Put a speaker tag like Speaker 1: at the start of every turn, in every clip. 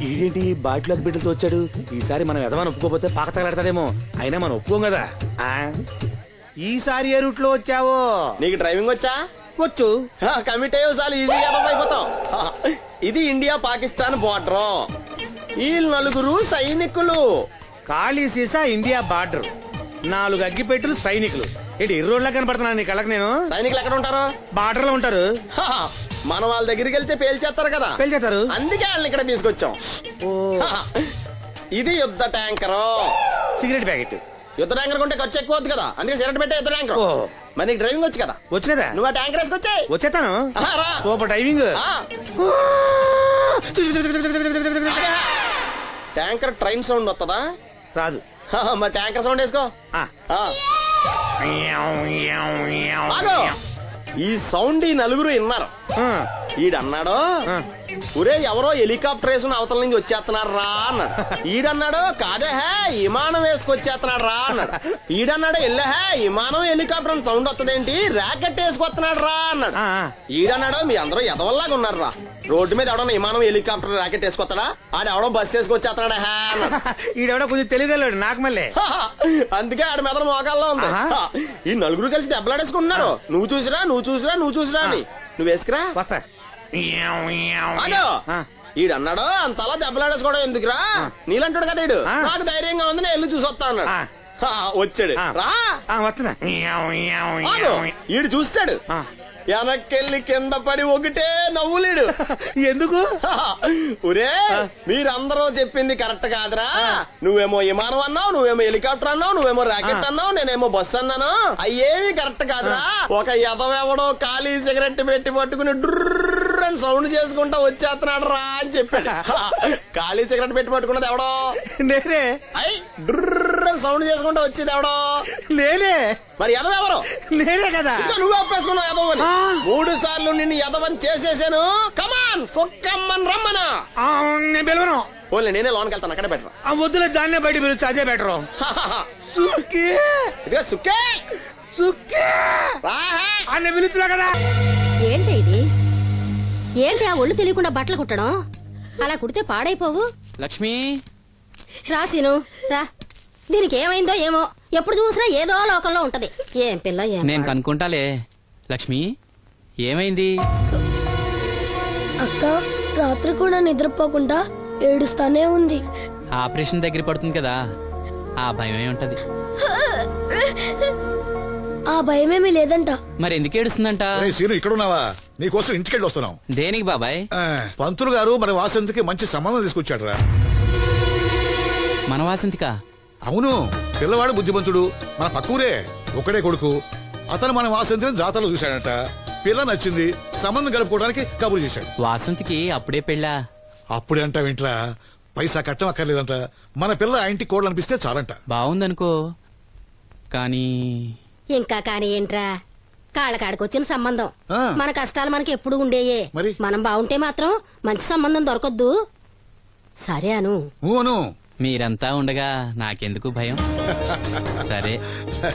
Speaker 1: ఈడేంటి బాటిలోకి బిడ్డలతో వచ్చాడు? ఈసారి మనం ఎదవని ఒప్పుకోపోతే పాక తగలాడతాడేమో. అయినా మనం ఒప్పుకోం కదా.
Speaker 2: ఈసారి ఏ రూట్ లో వచ్చావో?
Speaker 3: నీకు డ్రైవింగ్ వచ్చా?
Speaker 2: వచ్చు.
Speaker 3: కమిట్ అయ్యో చాలు, ఈజీగా అయిపోతాం. ఇది ఇండియా పాకిస్తాన్ బోర్డర్. ఈ 4 సైనికులు.
Speaker 2: ఖాళీ సీసా ఇండియా బార్డర్, 4 అగ్గిపెట్టులు సైనికులు. ఏంటి ఇర్రోడ్లా కనపడుతున్నాను నీ కళ్ళకి నేను?
Speaker 3: సైనికులు ఎక్కడ ఉంటారు?
Speaker 2: బార్డర్ లో ఉంటారు.
Speaker 3: మనం వాళ్ళ దగ్గరికి వెళ్తే పేల్చేస్తారు కదా.
Speaker 2: పేల్చేస్తారు.
Speaker 3: అందుకే వాళ్ళని ఇక్కడ తీసుకొచ్చాం. ఇది యుద్ధ ట్యాంకర్.
Speaker 2: Cigarette packet.
Speaker 3: యుద్ధ ట్యాంకర్ కొంటే ఖర్చు ఎక్కువ అవుతుంది కదా, అందుకే సిగరెట్ పెట్టే యుద్ధ ట్యాంకర్. మరి నీకు డ్రైవింగ్ వచ్చు కదా?
Speaker 2: వచ్చు కదా.
Speaker 3: నువ్వు ఆ ట్యాంకర్ వేసుకొచ్చాయి.
Speaker 2: వచ్చేస్తాను. Super driving.
Speaker 3: Tanker train sound వస్తుందా?
Speaker 2: రాదు.
Speaker 3: మరి ట్యాంకర్ సౌండ్ వేసుకో. ఈ సౌండ్ ఈ 4 విన్నారు. ఈడన్నాడు, ఒరే ఎవరో హెలికాప్టర్ వేసుకుని అవతల నుంచి వచ్చేస్తున్నారు రా అన్నాడు. ఈడన్నాడు, కాదే విమానం వేసుకొచ్చేస్తున్నాడు రా అన్నాడు. ఈడన్నాడు, ఎల్లహే విమానం హెలికాప్టర్ అని సౌండ్ వస్తుందేంటి, ర్యాకెట్ వేసుకొస్తున్నాడు రా అన్నాడు. ఈడన్నాడు, మీ అందరూ ఎదవల్లాగా ఉన్నారు రా, రోడ్డు మీద ఎవడన్నా విమానం హెలికాప్టర్ ర్యాకెట్ వేసుకొస్తాడా? ఆడెవడో బస్సు వేసుకొచ్చేస్తున్నాడా?
Speaker 2: ఈడెవడో కొంచెం తెలియగలడు నాకు మళ్ళీ.
Speaker 3: అందుకే ఆడ మెదడు మోకాల్లో ఉంది. ఈ 4 కలిసి దెబ్బలాడేసుకుంటున్నారు. నువ్వు చూసిరా అని. నువ్వు వేసుకురా.
Speaker 2: వస్తా.
Speaker 3: ఈడన్నాడు, అంతలా దెబ్బలాడేసుకోవడం ఎందుకురా, నీలంటాడు కదా ఈడు. నాకు ధైర్యంగా ఉంది, నేను వెళ్ళి చూసి వస్తా అన్నాడు. వచ్చాడు రా.
Speaker 2: వస్తున్నా.
Speaker 3: ఈడు చూస్తాడు, వెనక్కెళ్ళి కింద పడి ఒకటే నవ్వులేడు.
Speaker 2: ఎందుకు?
Speaker 3: ఒరే మీరందరూ చెప్పింది కరెక్ట్ కాదురా, నువ్వేమో విమానం అన్నావు, నువ్వేమో హెలికాప్టర్ అన్నావు, నువ్వేమో రాకెట్ అన్నావు, నేనేమో బస్సు అన్నాను. అయ్యేవి కరెక్ట్ కాదురా. ఒక ఎదవెవడో ఖాళీ సిగరెట్ పెట్టి పట్టుకుని డ్రర్ అని సౌండ్ చేసుకుంటా వచ్చేస్తున్నాడు రా అని చెప్పాడు. ఖాళీ సిగరెట్ పెట్టి పట్టుకున్నది ఎవడో?
Speaker 2: నేనే.
Speaker 3: అయ్యి డ్రర్ అని సౌండ్ చేసుకుంటా వచ్చేది ఎవడో?
Speaker 2: నేనే.
Speaker 3: మరి ఎదవెవరు?
Speaker 2: నేనే కదా.
Speaker 3: నువ్వు ఒప్పేసుకున్నావు ఎదవని. 3 సార్లు నిన్ను ఎదవని చేసేసాను. కమాన్ సొక్కమ్మని రమ్మను.
Speaker 2: నేను పిలవను.
Speaker 3: ఓన్లీ నేనే లోన్కి వెళ్తాను, అక్కడే బెటర్.
Speaker 2: వద్దులే, దాన్నే బయట పిలుస్తా, అదే బెటర్.
Speaker 3: సుక్కే
Speaker 2: అన్న పిలుస్తున్నా కదా.
Speaker 4: ఏంటి ఇది? ఏంటి ఆ ఒళ్ళు తెలియకుండా బట్టలు కుట్టడం? అలా కుడితే పాడైపోవు.
Speaker 5: లక్ష్మి
Speaker 4: రాసిను రా. దీనికి ఏమైందో ఏమో, ఎప్పుడు చూసినా ఏదో లోకంలో ఉంటది. ఏం పిల్ల
Speaker 5: నేను కనుక్కుంటాలే. లక్ష్మి ఏమైంది?
Speaker 6: అక్క రాత్రి కూడా నిద్రపోకుండా ఏడుస్తానే ఉంది.
Speaker 5: ఆపరేషన్ దగ్గర పడుతుంది కదా, ఆ భయమే ఉంటది.
Speaker 6: ఆ భయమేమీ లేదంట.
Speaker 5: మరి ఎందుకు ఏడుస్తుందంట?
Speaker 7: ఇక్కడ ఉన్నావా? నీకోసం ఇంటికెళ్ళి వస్తున్నాం.
Speaker 5: దేనికి బాబాయ్?
Speaker 7: పంతులు గారు మన వాసంతికి మంచి సంబంధం తీసుకొచ్చాడు రా.
Speaker 5: మన వాసంతికా?
Speaker 7: అవును, పిల్లవాడు బుద్ధిమంతుడు, మన పక్కూరే, ఒకడే కొడుకు. అతను మన వాసంతిని జాతరలో చూశాడట. పిల్ల నచ్చింది, సంబంధం కలుపుకోవడానికి కబురు చేశాడు.
Speaker 5: వాసంతికి అప్పుడే పెళ్ళా?
Speaker 7: అప్పుడే అంటా వింట్రా, పైసా కట్టం అక్కర్లేదంట. మన పిల్ల ఆ ఇంటి కోడలు అనిపిస్తే చాలంట.
Speaker 5: బాగుందనుకో, కానీ
Speaker 4: ఇంకా కానీ ఏంట్రా, కాళ్ళకాడికొచ్చిన సంబంధం. మన కష్టాలు మనకి ఎప్పుడు ఉండేయే. మనం బాగుంటే మాత్రం మంచి సంబంధం దొరకొద్దు. సరే అను.
Speaker 5: మీరంతా ఉండగా నాకెందుకు భయం? సరే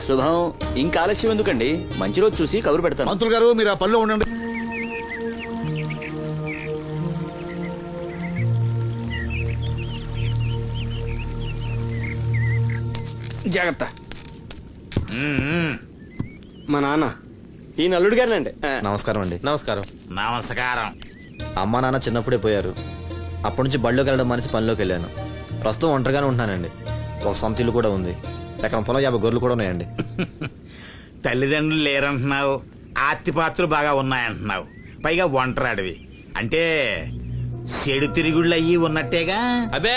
Speaker 1: శుభం. ఇంకా ఆలస్యం ఎందుకండి, మంచి రోజు చూసి కబురు పెడతాను.
Speaker 7: మంత్రులు గారు మీరు ఆ పనిలో ఉండండి.
Speaker 2: జాగ్రత్త.
Speaker 3: మా నాన్న ఈ నల్లుడి గారినండి.
Speaker 8: నమస్కారం అండి.
Speaker 2: నమస్కారం.
Speaker 8: అమ్మా నాన్న చిన్నప్పుడే పోయారు. అప్పటి నుంచి బళ్ళోకి వెళ్ళడం మనిషి పనిలోకి వెళ్ళాను. ప్రస్తుతం ఒంటరిగానే ఉంటున్నానండి. ఒక సొంత ఇల్లు కూడా ఉంది. ఎకరం పొలం 50 గొర్రెలు కూడా ఉన్నాయండి.
Speaker 9: తల్లిదండ్రులు లేరంటున్నావు, ఆస్తిపాత్రులు బాగా ఉన్నాయంటున్నావు, పైగా ఒంటరాడివి అంటే చెడు తిరుగుళ్ళు అయ్యి ఉన్నట్టేగా.
Speaker 10: అబే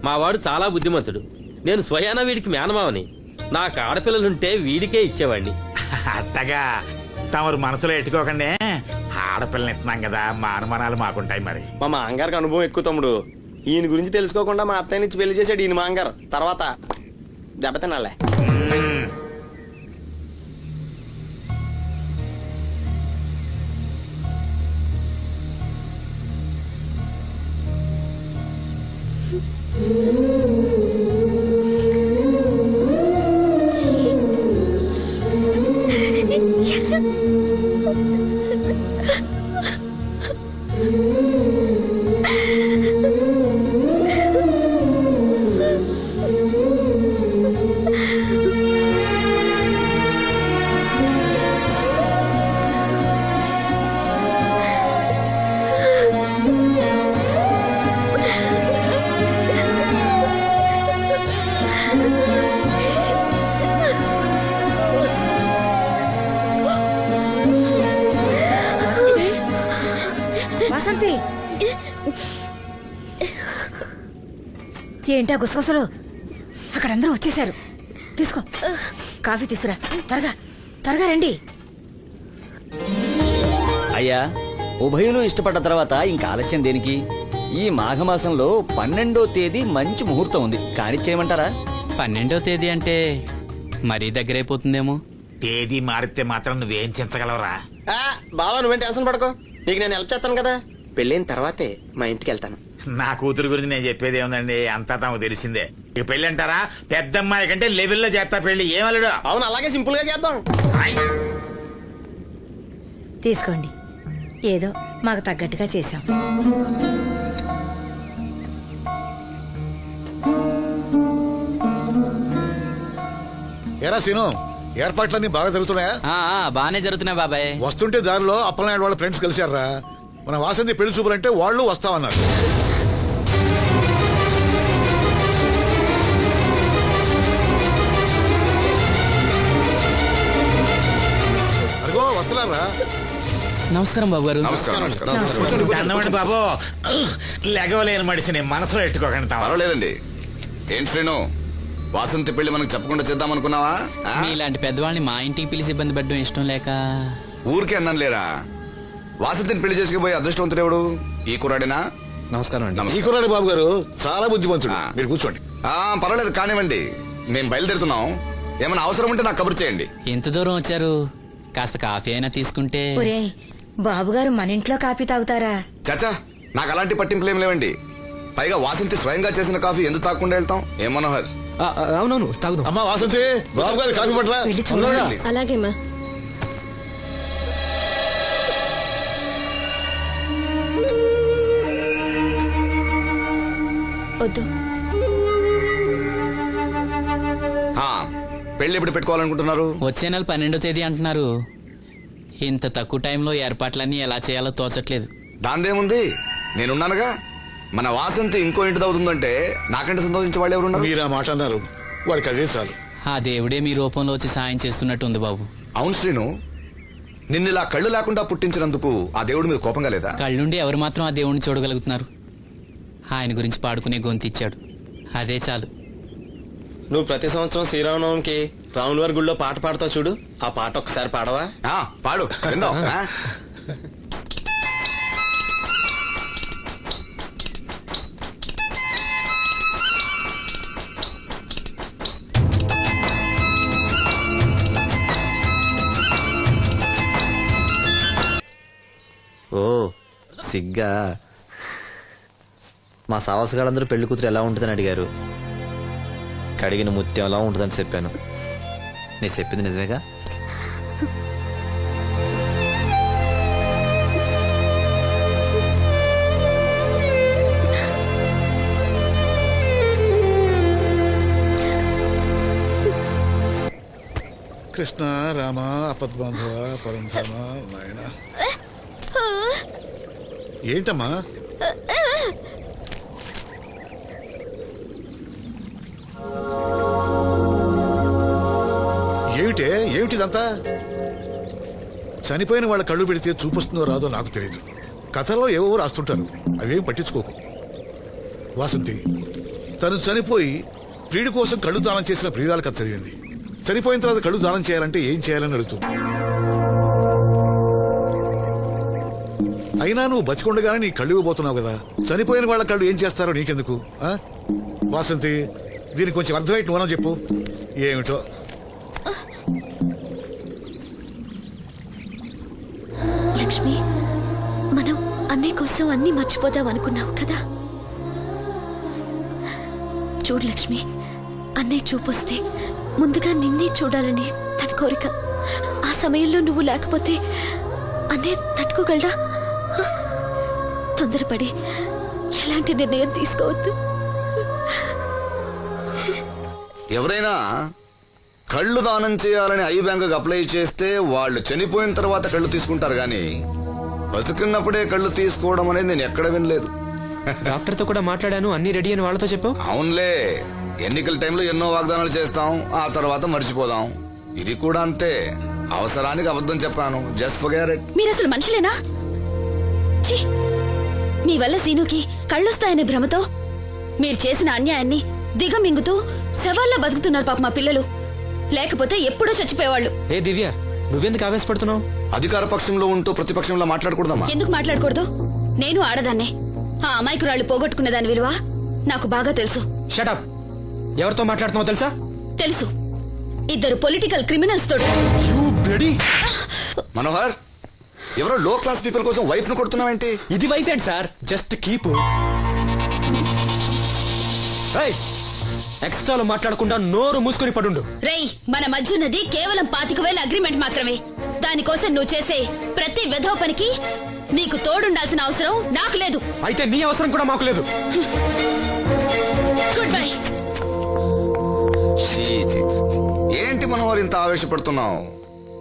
Speaker 10: మా వాడు చాలా బుద్ధిమంతుడు. నేను స్వయాన వీడికి మేనమావని. నాకు ఆడపిల్లలుంటే వీడికే ఇచ్చేవాడిని.
Speaker 9: అత్తగా తమరు మనసులో ఎట్టుకోకండి. ఆడపిల్లని ఇస్తున్నాం కదా, మా అనుమానాలు మాకుంటాయి. మరి
Speaker 3: మా మాంగారికి అనుభవం ఎక్కువ తమ్ముడు. ఈయన గురించి తెలుసుకోకుండా మా అత్తయ్య నుంచి పెళ్లి చేశాడు ఈయన మాంగారు. తర్వాత దెబ్బతినాలే.
Speaker 11: వాసంతి ఏంటా గుసగుసలు? అక్కడ అందరూ వచ్చేసారు. తీసుకో, కాఫీ తీసురా. త్వరగా త్వరగా రండి.
Speaker 12: అయ్యా, ఉభయులు ఇష్టపడ్డ తర్వాత ఇంకా ఆలస్యం దేనికి? ఈ మాఘమాసంలో 12వ తేదీ మంచి ముహూర్తం ఉంది, కానిచ్చేయమంటారా?
Speaker 5: 12వ తేదీ అంటే మరీ దగ్గరైపోతుందేమో.
Speaker 9: తేదీ మారితే మాత్రం నువ్వేం చించగలవురా?
Speaker 3: బావా నువ్వేం టెన్షన్ పడకో, నీకు నేను హెల్ప్ చేస్తాను కదా. పెళ్ళైన తర్వాతే మా ఇంటికి వెళ్తాను.
Speaker 9: నా కూతురు గురించి నేను చెప్పేది ఏముందండి, అంతా తమకు తెలిసిందే. ఇక పెళ్లి అంటారా, పెద్దమ్మాయి కంటే లెవెల్లో చేస్తా పెళ్లి. ఏమలుడు?
Speaker 3: అవును, అలాగే సింపుల్ గా చేద్దాం.
Speaker 11: తీసుకోండి, ఏదో మాకు తగ్గట్టుగా చేశాం.
Speaker 7: ఎరా సీను, ఏర్పాట్లన్నీ బాగా జరుగుతున్నాయా?
Speaker 5: బానే జరుగుతున్నాయి బాబాయ్.
Speaker 7: వస్తుంటే దారిలో అప్పలనాయుడు వాళ్ళ ఫ్రెండ్స్ కలిశారా? మన వాసంతి పెళ్లి చూపులంటే వాళ్ళు వస్తామన్నారు. అదిగో వస్తున్నారా?
Speaker 5: నమస్కారం బాబు గారు.
Speaker 9: అన్నమాట బాబు, లెగవలేని మడిసిని మనసులో ఎట్టుకోకండి.
Speaker 13: పర్వాలేదండి. ఏం శ్రీను, వాసంతి పెళ్లి మనకు చెప్పకుండా చేద్దాం అనుకున్నావా?
Speaker 5: మీలాంటి పెద్దవాళ్ళని మా ఇంటికి పిలిచి ఇబ్బంది పెట్టడం ఇష్టం లేక
Speaker 13: ఊరికే అన్నాను లేరా. వాసంతిని పెళ్లి చేసుకుపోయి అదృష్టవంతుడెవడు? ఈ కుర్రాడినా?
Speaker 8: నమస్కారం అండి.
Speaker 7: ఈ కుర్రాడి బాబు గారు చాలా బుద్ధిమంతుడు. మీరు కూర్చోండి.
Speaker 13: పర్వాలేదు కానివ్వండి, మేము బయలుదేరుతున్నాం. ఏమైనా అవసరం ఉంటే నాకు కబురు చేయండి.
Speaker 5: ఎంత దూరం వచ్చారు? కాస్త కాఫీ అయినా తీసుకుంటే.
Speaker 11: ఒరేయ్, బాబుగారు మన ఇంట్లో కాఫీ తాగుతారా?
Speaker 13: చాచా, నాకు అలాంటి పట్టింపులేం లేవండి. పైగా వాసంతి స్వయంగా చేసిన కాఫీ ఎందుకు తాకుండా వెళ్తాం? ఏం మనోహర్?
Speaker 12: అవునవును, తాగుదాం.
Speaker 7: అమ్మా వాసంతి, బాబు గారి కాఫీ పట్ల.
Speaker 4: అలాగేమా. వద్దు.
Speaker 13: పెళ్లి ఎప్పుడు పెట్టుకోవాలనుకుంటున్నారు?
Speaker 5: వచ్చే నెల 12వ తేదీ అంటున్నారు. ఇంత తక్కువ టైంలో ఏర్పాట్లన్నీ ఎలా చేయాలో తోచట్లేదు.
Speaker 13: దాందేముంది, నేనున్నానుగా. మన వాసంతి ఇంకో ఇంటి అవుతుందంటే నాకంటే సంతోషించే వాళ్ళు ఎవరున్నారు?
Speaker 7: మీరు ఆ మాట అన్నారు, వాడికి అదే చాలు.
Speaker 5: ఆ దేవుడే మీ రూపంలో వచ్చి సాయం చేస్తున్నట్టు ఉంది బాబు.
Speaker 13: అవును శ్రీను, నిన్నిలా కళ్ళు లేకుండా పుట్టించినందుకు ఆ దేవుడి మీద కోపంగా లేదా?
Speaker 5: కళ్ళుండి ఎవరు మాత్రం ఆ దేవుడిని చూడగలుగుతున్నారు? ఆయన గురించి పాడుకునే గొంతిచ్చాడు, అదే చాలు.
Speaker 3: నువ్వు ప్రతి సంవత్సరం శ్రీరామనవమికి రాముల వారి గుళ్ళో పాట పాడతావు చూడు, ఆ పాట ఒక్కసారి పాడవా?
Speaker 13: పాడు, విందాం.
Speaker 8: ఓ సిగ్గా. మా సావాసగాళ్ళందరూ పెళ్లి కూతురు ఎలా ఉంటుందని అడిగారు. కడిగిన ముత్యం ఎలా ఉంటుందని చెప్పాను. నీ చెప్పింది నిజమేగా?
Speaker 7: కృష్ణ రామ అపద్బాంధవ పరంధామ నాయన. ఏంటమ్మా? ఏమిటిదంతా? చనిపోయిన వాళ్ళ కళ్ళు పెడితే చూపిస్తుందో రాదో నాకు తెలియదు. కథల్లో ఏవో రాస్తుంటారు, అవేం పట్టించుకోకు. వాసంతి తను చనిపోయి ప్రియుడి కోసం కళ్ళు దానం చేసిన ప్రియురాలు కథ చదివింది. చనిపోయిన తర్వాత కళ్ళు దానం చేయాలంటే ఏం చేయాలని అడుగుతుంది. అయినా నువ్వు బతికొండగానే నీ కళ్ళు ఇవ్వబోతున్నావు కదా, చనిపోయిన వాళ్ళ కళ్ళు ఏం చేస్తారో నీకెందుకు? వాసంతి, దీనికి కొంచెం అర్థమైతే నువ్వన్నా చెప్పు. ఏమిటో
Speaker 6: లక్ష్మి, మనం అన్నయ్య కోసం అన్ని మర్చిపోదాం అనుకున్నాం కదా. చూడు లక్ష్మి, అన్నయ్య చూపొస్తే ముందుగా నిన్నే చూడాలని తన కోరిక. ఆ సమయంలో నువ్వు లేకపోతే అన్నయ్య తట్టుకోగలడా? తొందరపడి ఎలాంటి నిర్ణయం తీసుకోవద్దు.
Speaker 13: ఎవరైనా కళ్ళు దానం చేయాలని ఐ బ్యాంకుకి అప్లై చేస్తే వాళ్ళు చనిపోయిన తర్వాత కళ్ళు తీసుకుంటారు గాని బతుకున్నప్పుడే కళ్ళు తీసుకోవడం అనేది నేను ఎక్కడ వినలేదు.
Speaker 5: డాక్టర్ తో కూడా మాట్లాడాను, అన్ని రెడీ అని వాళ్ళతో చెప్పావు.
Speaker 13: అవునులే, ఎన్నికల టైంలో ఎన్నో వాగ్దానాలు చేస్తాం, ఆ తర్వాత మర్చిపోదాం. ఇది కూడా అంతే, అవసరానికి అబద్ధం చెప్పాను. Just forget it.
Speaker 6: మీరు అసలు మనుషులేనా? ఛీ! మీ వల్ల సీనుకి కళ్ళొస్తాయనే భ్రమతో మీరు చేసిన అన్యాయాన్ని దిగమింగుతూ శవాల్లో బతుకుతున్నారు పాప మా పిల్లలు. లేకపోతే ఎప్పుడూ చచ్చిపోయేవాళ్ళు.
Speaker 5: ఏ దివ్య, నువ్వెందుకు ఆవేశపడుతున్నావు?
Speaker 13: అధికార పక్షంలో ఉంటూ ప్రతిపక్షంలో మాట్లాడకూడదమ్మా.
Speaker 6: ఎందుకు మాట్లాడకూడదు? నేను ఆడదాన్నే. ఆ అమాయకురాళ్ళు పోగొట్టుకునే దాని విలువ నాకు బాగా తెలుసు.
Speaker 5: షటప్. ఎవరితో మాట్లాడుతున్నావు తెలుసా?
Speaker 6: తెలుసు. ఇద్దరు పొలిటికల్ క్రిమినల్స్ తోటి.
Speaker 13: మనోహర్, ఎవరో లో క్లాస్ పీపుల్ కోసం వైఫ్ ను కొడుతున్నావేంటి?
Speaker 5: ఇది వైఫ్ ఏంటి సార్? Just keep. ఎక్స్ట్రాలో మాట్లాడకుండా నోరు మూసుకొని పడుండు.
Speaker 6: రేయ్, మన మధ్య ఉన్నది కేవలం 25,000 అగ్రిమెంట్ మాత్రమే. దానికోసం నువ్వు చేసే ప్రతి వెధవ పనికి నీకు తోడుండాల్సిన అవసరం నాకు లేదు.
Speaker 5: అయితే నీ అవసరం కూడా మాకు లేదు.
Speaker 6: Good bye.
Speaker 13: ఏంటి మనోహర్ ఇంత ఆవేశపడుతున్నావు?